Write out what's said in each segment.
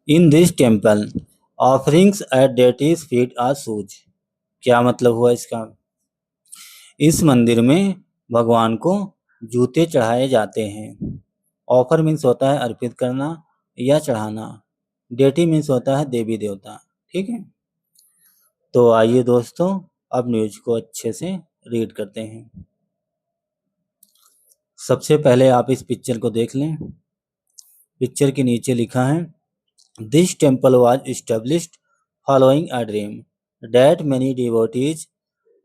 In this temple offerings at deity's feet are shoes. क्या मतलब हुआ इसका? इस मंदिर में भगवान को जूते चढ़ाए जाते हैं। ऑफर मीन्स होता है अर्पित करना या चढ़ाना। डेटी मीन्स होता है देवी देवता। ठीक है, तो आइए दोस्तों अब न्यूज को अच्छे से रीड करते हैं। सबसे पहले आप इस पिक्चर को देख लें। पिक्चर के नीचे लिखा है, This temple was established following a dream that many devotees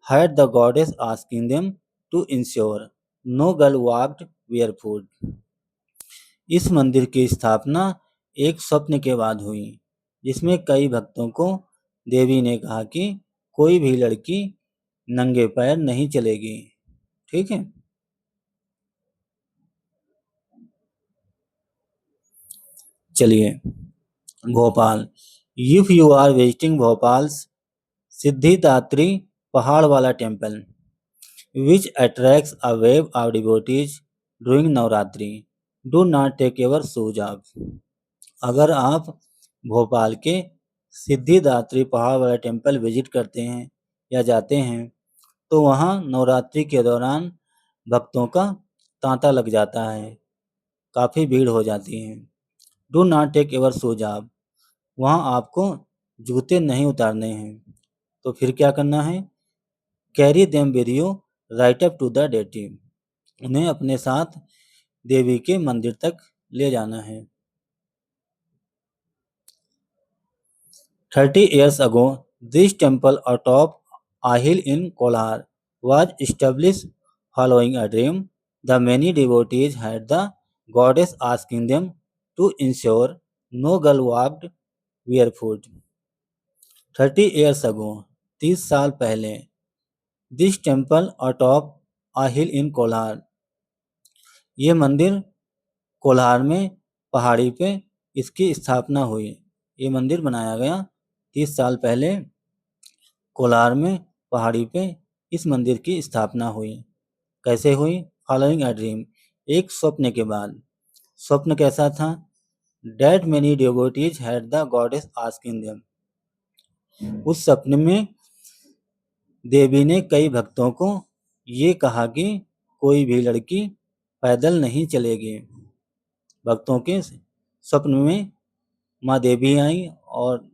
had the goddess asking them to ensure no girl walked barefoot. इस मंदिर की स्थापना एक स्वप्न के बाद हुई जिसमें कई भक्तों को देवी ने कहा कि कोई भी लड़की नंगे पैर नहीं चलेगी। ठीक है, चलिए Bhopal. If you are visiting Bhopal's Siddhidatri पहाड़ वाला temple which attracts a wave of devotees during Navratri. Do not take your shoes off. अगर आप भोपाल के सिद्धिदात्री पहाड़ वाला टेम्पल विजिट करते हैं या जाते हैं तो वहाँ नवरात्रि के दौरान भक्तों का तांता लग जाता है, काफ़ी भीड़ हो जाती है। Do not take your shoes off, वहाँ आपको जूते नहीं उतारने हैं। तो फिर क्या करना है? Carry them with you right up to the deity, उन्हें अपने साथ देवी के मंदिर तक ले जाना है। 30 years ago, this temple atop a hill in Kolar was established following a dream. The many devotees had the goddess asking them to ensure no girl walked barefoot. 30 years ago, 30 साल पहले, this temple atop a hill in Kolar, ये मंदिर कोलार में पहाड़ी पे इसकी स्थापना हुई। ये मंदिर बनाया गया 30 साल पहले कोलार में पहाड़ी पे इस मंदिर की स्थापना हुई। कैसे हुई? फॉलोइंग अ ड्रीम, एक स्वप्न के बाद। स्वप्न कैसा था? That many devotees had the goddess asking them, उस सपने में देवी ने कई भक्तों को ये कहा कि कोई भी लड़की पैदल नहीं चलेगी। भक्तों के स्वप्न में माँ देवी आई और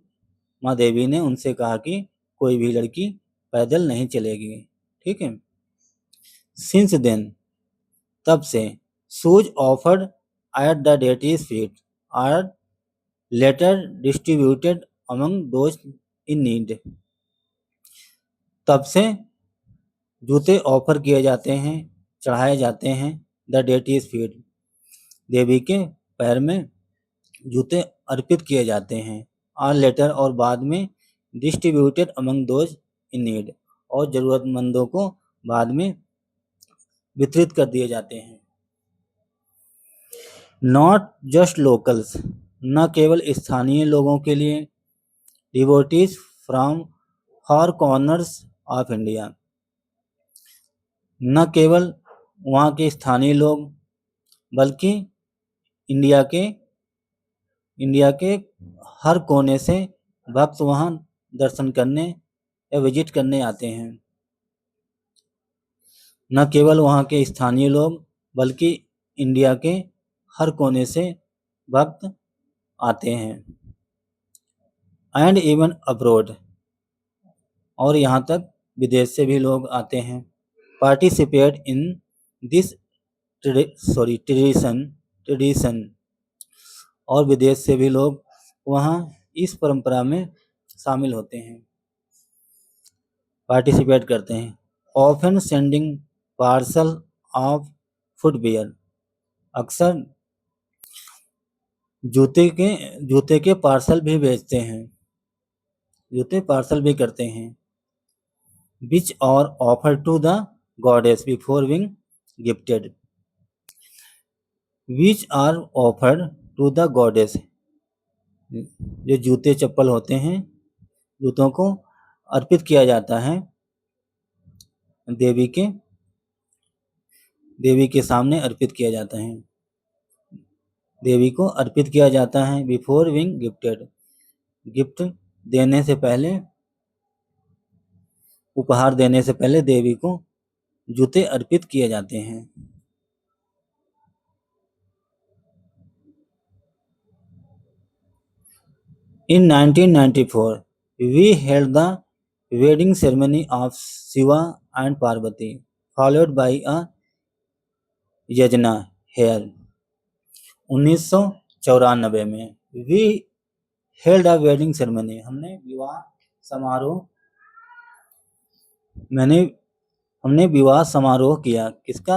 माँ देवी ने उनसे कहा कि कोई भी लड़की पैदल नहीं चलेगी। ठीक है, सिंस देन, तब से, shoes offered at the deity's feet are later distributed among those in need. तब से जूते ऑफर किए जाते हैं, चढ़ाए जाते हैं द डेटीज फीट, देवी के पैर में जूते अर्पित किए जाते हैं। आर लेटर, और बाद में distributed among those in need, और ज़रूरतमंदों को बाद में वितरित कर दिए जाते हैं। नॉट जस्ट लोकल्स, न केवल स्थानीय लोगों के लिए, devotees from far corners of India, न केवल वहाँ के स्थानीय लोग बल्कि इंडिया के हर कोने से भक्त वहाँ दर्शन करने या विजिट करने आते हैं। न केवल वहाँ के स्थानीय लोग बल्कि इंडिया के हर कोने से भक्त आते हैं। एंड इवन अब्रॉड, और यहाँ तक विदेश से भी लोग आते हैं। पार्टिसिपेट इन दिस ट्रेडिशन, और विदेश से भी लोग वहाँ इस परंपरा में शामिल होते हैं, पार्टिसिपेट करते हैं। Often sending parcel of footwear, अक्सर जूते के पार्सल भी भेजते हैं, जूते पार्सल भी करते हैं। Which are offer to the goddess before being gifted, which are offered to the goddess, जो जूते चप्पल होते हैं, जूतों को अर्पित किया जाता है देवी के सामने अर्पित किया जाता है। देवी को अर्पित किया जाता है। बिफोर बीइंग गिफ्टेड, गिफ्ट देने से पहले, उपहार देने से पहले देवी को जूते अर्पित किए जाते हैं। In 1994, we held the wedding ceremony of Shiva and Parvati, followed by a yajna here. 1994 में we held a wedding ceremony, हमने विवाह समारोह किया। किसका?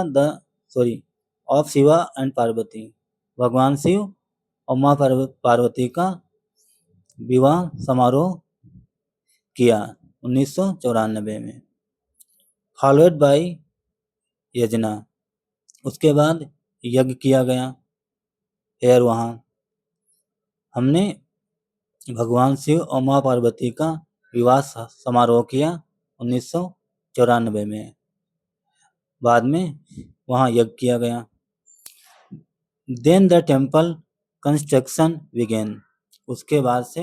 ऑफ शिवा एंड पार्वती, भगवान शिव और माँ पार्वती का विवाह समारोह किया 1994 में। फॉलोड बाय यज्ञ, उसके बाद यज्ञ किया गया। फिर वहाँ हमने भगवान शिव और माँ पार्वती का विवाह समारोह किया 1994 में। बाद में वहाँ यज्ञ किया गया। Then the temple construction began, उसके बाद से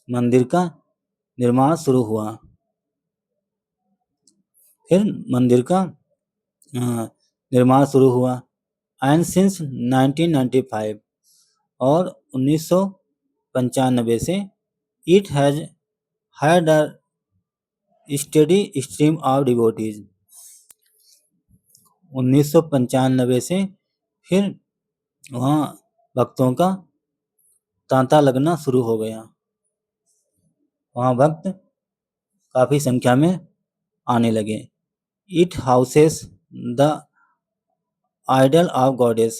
मंदिर का निर्माण शुरू हुआ। फिर मंदिर का निर्माण शुरू हुआ। And since 1995, और 1995 से it has had a steady stream of devotees, 1995 से फिर वहाँ भक्तों का तांता लगना शुरू हो गया। वहाँ भक्त काफी संख्या में आने लगे। It houses the idol of goddess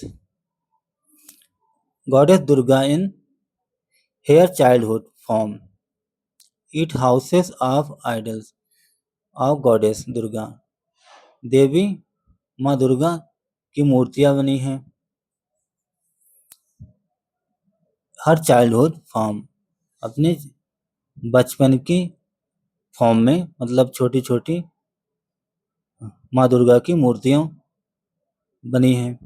Durga in her childhood form. It houses of idols of goddess Durga, देवी माँ दुर्गा की मूर्तियां बनी हैं हर चाइल्डहुड फॉर्म, अपने बचपन की फॉर्म में, मतलब छोटी छोटी माँ दुर्गा की मूर्तियां बनी हैं।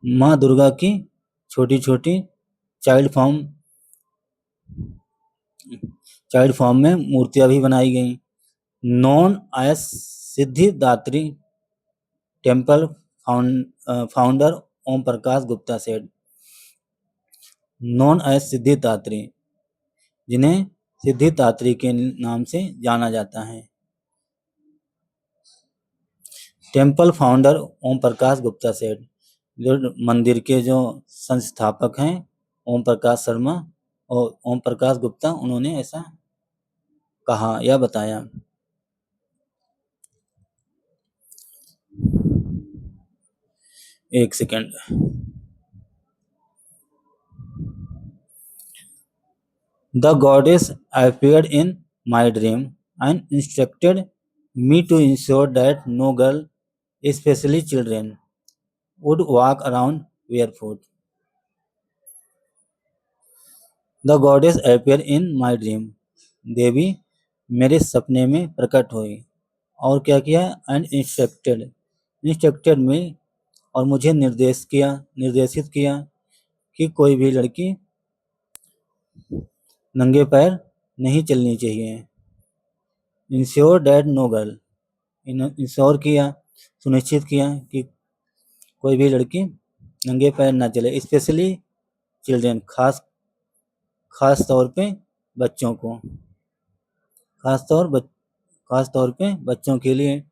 माँ दुर्गा की छोटी छोटी चाइल्ड फॉर्म में मूर्तियां भी बनाई गई। Known as Siddhidatri temple founder Om Prakash Gupta said, known as Siddhidatri, जिन्हें सिद्धिदात्री के नाम से जाना जाता है। Temple founder Om Prakash Gupta said, जो मंदिर के जो संस्थापक हैं ओम प्रकाश शर्मा और ओम प्रकाश गुप्ता, उन्होंने ऐसा कहा या बताया। एक second. The goddess appeared in my dream and instructed me to ensure that no girl, especially children, would walk around barefoot. The goddess appeared in my dream. देवी मेरे सपने में प्रकट हुई और क्या किया? And instructed me, और मुझे निर्देशित किया कि कोई भी लड़की नंगे पैर नहीं चलनी चाहिए। Ensure that no girl, ensure किया, सुनिश्चित किया कि कोई भी लड़की नंगे पैर ना चले। स्पेशली चिल्ड्रेन, खास तौर पे बच्चों को, खास तौर पे बच्चों के लिए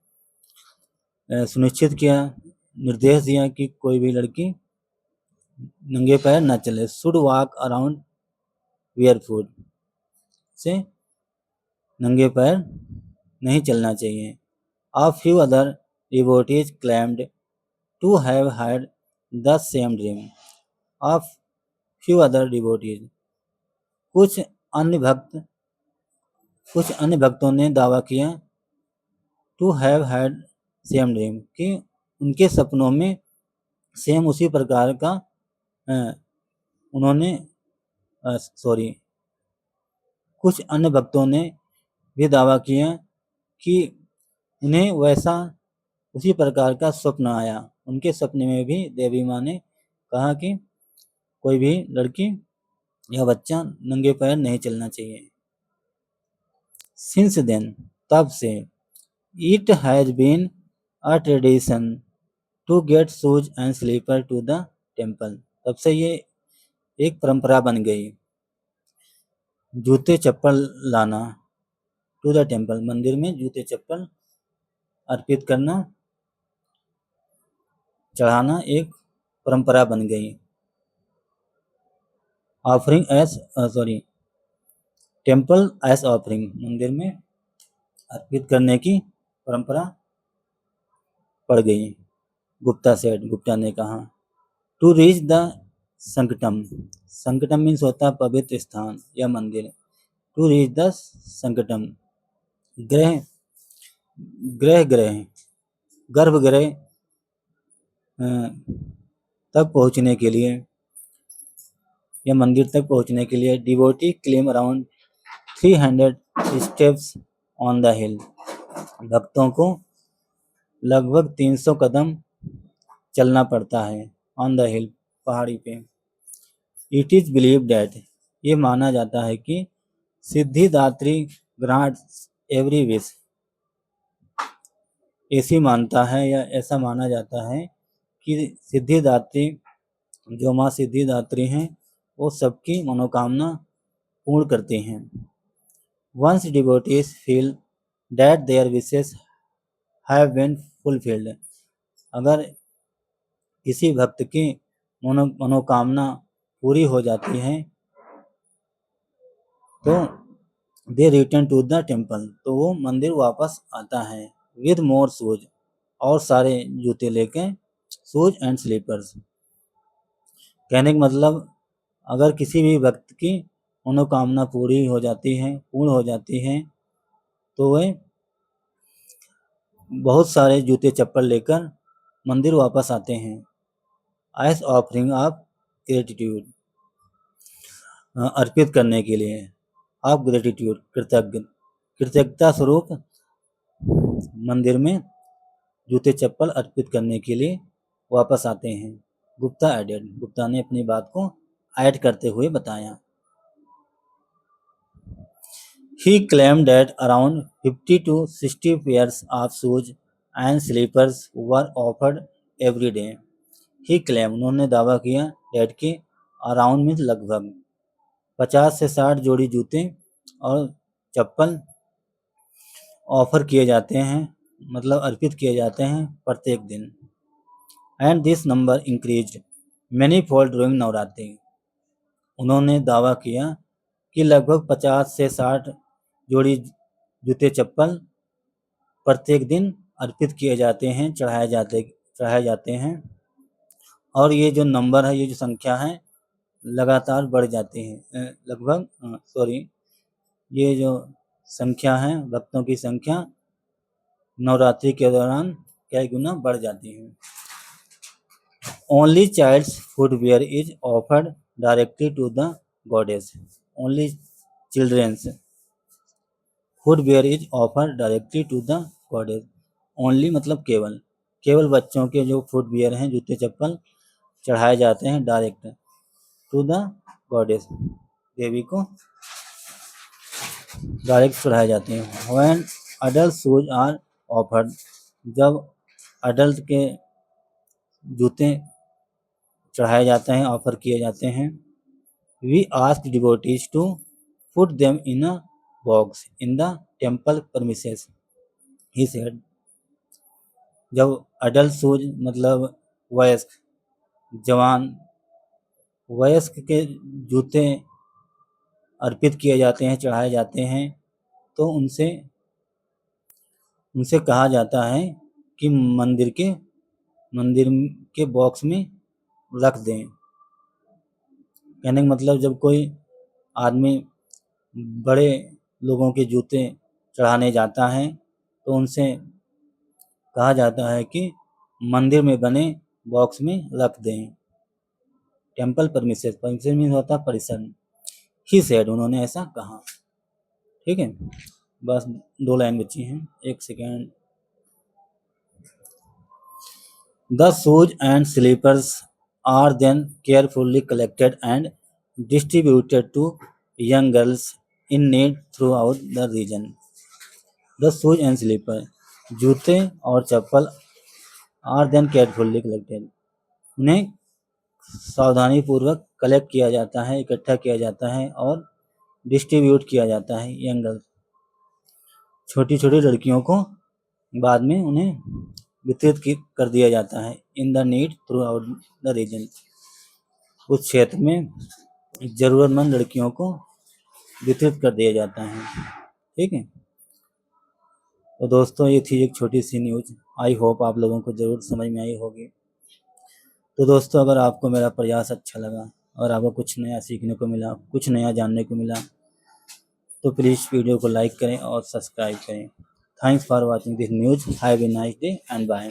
सुनिश्चित किया, निर्देश दिया कि कोई भी लड़की नंगे पैर ना चले। शुड वॉक अराउंड बेयरफुट, से नंगे पैर नहीं चलना चाहिए। A few other devotees claimed to have had the same dream. A few other devotees, कुछ अन्य भक्तों ने दावा किया to have had same dream, कि उनके सपनों में सेम उसी प्रकार का कुछ अन्य भक्तों ने भी दावा किया कि उन्हें वैसा उसी प्रकार का स्वप्न आया। उनके सपने में भी देवी माँ ने कहा कि कोई भी लड़की या बच्चा नंगे पैर नहीं चलना चाहिए। सिंस देन, तब से, it has been a tradition to get shoes and slipper to the temple. तब से ये एक परंपरा बन गई, जूते चप्पल लाना टू द टेम्पल, मंदिर में जूते चप्पल अर्पित करना, चढ़ाना एक परंपरा बन गई। Offering S temple S offering, मंदिर में अर्पित करने की परंपरा पड़ गई। गुप्ता ने कहा, टू रीच द संकटम, संकटम मीन्स होता है पवित्र स्थान या मंदिर। टू रीच द संकटम, ग्रह गर्भगृह तक पहुंचने के लिए या मंदिर तक पहुंचने के लिए devotee claim around 300 steps on the हिल, भक्तों को लगभग 300 कदम चलना पड़ता है ऑन द हिल, पहाड़ी पे। इट इज बिलीव डैट, ये माना जाता है कि सिद्धिदात्री ग्रांट्स एवरी विश, ऐसी मानता है या ऐसा माना जाता है कि सिद्धिदात्री, जो माँ सिद्धिदात्री हैं, वो सबकी मनोकामना पूर्ण करती हैं। Once devotees feel that their wishes have been fulfilled, अगर किसी भक्त की मनोकामना पूरी हो जाती है तो दे रिटर्न टू द टेम्पल, तो वो मंदिर वापस आता है। विद मोर शूज, और सारे जूते लेके, शूज एंड स्लीपर्स। कहने का मतलब, अगर किसी भी भक्त की मनोकामना पूर्ण हो जाती है तो वह बहुत सारे जूते चप्पल लेकर मंदिर वापस आते हैं। एज ऑफरिंग ऑफ ग्रेटिट्यूड, अर्पित करने के लिए, ऑफ ग्रेटिट्यूड, कृतज्ञता स्वरूप मंदिर में जूते चप्पल अर्पित करने के लिए वापस आते हैं। गुप्ता ने अपनी बात को ऐड करते हुए बताया। He claimed that around 50 to 60 pairs of shoes and slippers were offered every day. He claimed, उन्होंने दावा किया, that कि around मीन्स लगभग 50 से 60 जोड़ी जूते और चप्पल ऑफर किए जाते हैं, मतलब अर्पित किए जाते हैं प्रत्येक दिन। And this number increased many fold during Navratri, उन्होंने दावा किया कि लगभग 50 से 60 जोड़ी जूते चप्पल प्रत्येक दिन अर्पित किए जाते हैं, चढ़ाए जाते हैं, और ये जो नंबर है, ये जो संख्या है, लगातार बढ़ जाती है। ये जो संख्या है, भक्तों की संख्या नवरात्रि के दौरान कई गुना बढ़ जाती है। Only child's footwear is offered directly to the goddess, only children's footwear is offered directly to the goddess. Only मतलब केवल बच्चों के जो फुटवेयर हैं, जूते चप्पल, चढ़ाए जाते हैं डायरेक्ट टू द गॉडेस, देवी को डायरेक्ट चढ़ाए जाते हैं। When adult shoes are offered, जब अडल्ट के जूते चढ़ाए जाते हैं, ऑफर किए जाते हैं। We ask devotees to put them in a box in the temple premises, he said, जब अडल्ट शूज मतलब वयस्क के जूते अर्पित किए जाते हैं, चढ़ाए जाते हैं, तो उनसे कहा जाता है कि मंदिर के बॉक्स में रख दें। कहने का मतलब, जब कोई आदमी बड़े लोगों के जूते चढ़ाने जाता है तो उनसे कहा जाता है कि मंदिर में बने बॉक्स में रख दें। टेम्पल परमिसेस मीन होता परिसर। ही सेड, उन्होंने ऐसा कहा। ठीक है, बस 2 लाइन बची हैं, 1 second. The shoes and slippers are then carefully collected and distributed to young girls in need throughout the region. The shoes and slippers, जूते और चप्पल are then carefully collected. उन्हें सावधानी पूर्वक कलेक्ट किया जाता है, इकट्ठा किया जाता है और डिस्ट्रीब्यूट किया जाता है यंग गर्ल्स, छोटी छोटी लड़कियों को बाद में उन्हें वितरित कर दिया जाता है in the need throughout the region, उस क्षेत्र में ज़रूरतमंद लड़कियों को वितरित कर दिया जाता है। ठीक है, तो दोस्तों ये थी एक छोटी सी न्यूज़। आई होप आप लोगों को ज़रूर समझ में आई होगी। तो दोस्तों अगर आपको मेरा प्रयास अच्छा लगा और आपको कुछ नया सीखने को मिला, कुछ नया जानने को मिला, तो प्लीज़ वीडियो को लाइक करें और सब्सक्राइब करें। Thanks for watching this news. Have a nice day and bye.